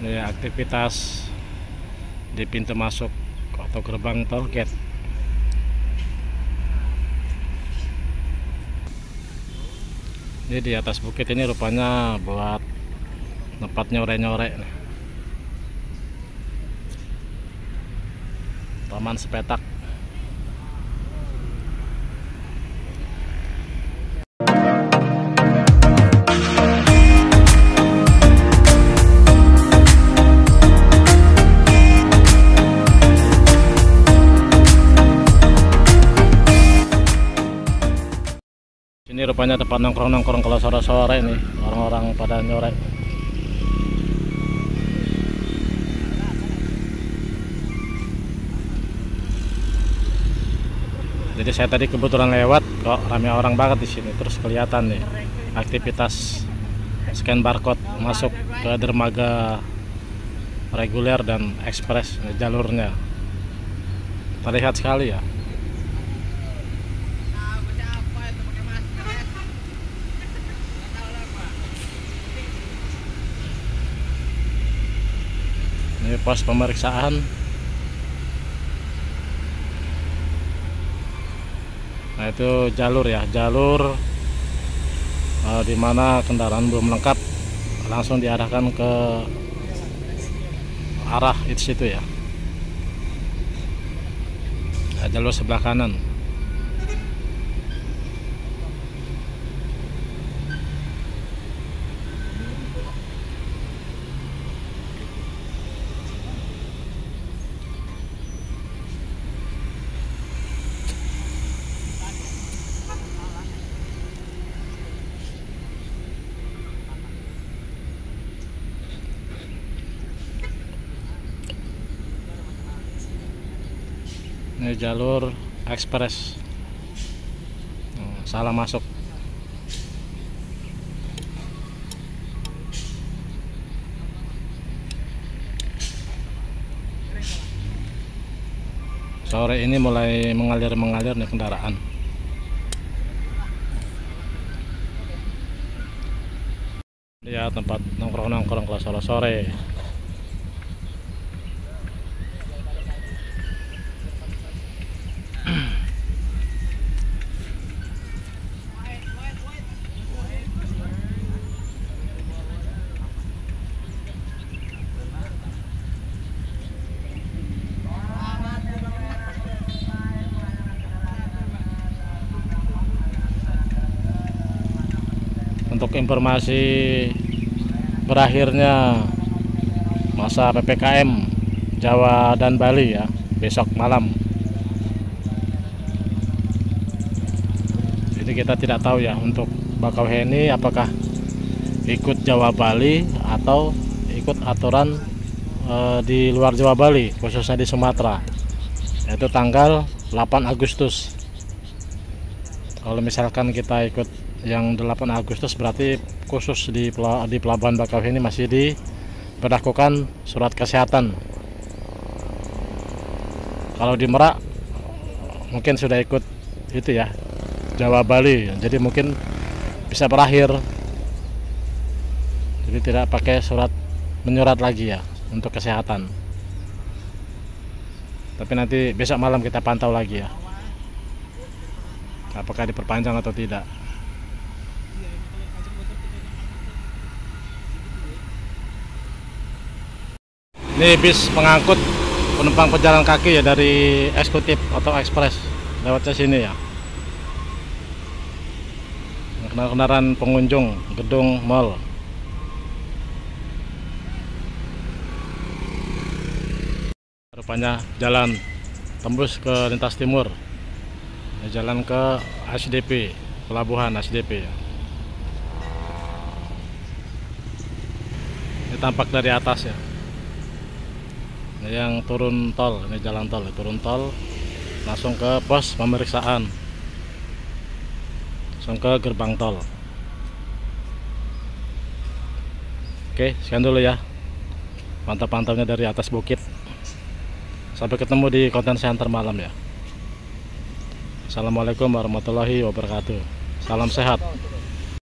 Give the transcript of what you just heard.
Ini aktivitas di pintu masuk atau gerbang tol gate. Ini di atas bukit ini rupanya buat tempat nyore-nyore. Taman sepetak. Ini rupanya tempat nongkrong-nongkrong kalau sore-sore nih, orang-orang pada nyore. Jadi saya tadi kebetulan lewat, kok ramai orang banget di sini. Terus kelihatan nih aktivitas scan barcode masuk ke dermaga reguler dan ekspres, jalurnya terlihat sekali ya. Ini pos pemeriksaan. Nah itu jalur ya, jalur di mana kendaraan belum lengkap langsung diarahkan ke arah itu situ ya. Nah, jalur sebelah kanan. Ini jalur ekspres. Salah masuk. Sore ini mulai mengalir nih kendaraan. Ya tempat nongkrong kalau sore-sore. Untuk informasi berakhirnya masa PPKM Jawa dan Bali ya, besok malam. Jadi kita tidak tahu ya untuk Bakauheni apakah ikut Jawa Bali atau ikut aturan di luar Jawa Bali, khususnya di Sumatera, yaitu tanggal 8 Agustus. Kalau misalkan kita ikut yang 8 Agustus berarti khusus di Pelabuhan Bakauheni masih diberlakukan surat kesehatan. Kalau di Merak mungkin sudah ikut itu ya, Jawa Bali, jadi mungkin bisa berakhir, jadi tidak pakai surat menyurat lagi ya untuk kesehatan. Tapi nanti besok malam kita pantau lagi ya, apakah diperpanjang atau tidak. Ini bis pengangkut penumpang pejalan kaki ya dari eksekutif atau ekspres, lewatnya sini ya. Kendaraan pengunjung gedung mall. Rupanya jalan tembus ke lintas timur, jalan ke HDP, pelabuhan HDP ya. Ini tampak dari atas ya. Ini yang turun tol, ini jalan tol, turun tol langsung ke pos pemeriksaan, langsung ke gerbang tol. Oke, sekian dulu ya pantau-pantaunya dari atas bukit. Sampai ketemu di konten saya antar malam ya. Assalamualaikum warahmatullahi wabarakatuh. Salam sehat.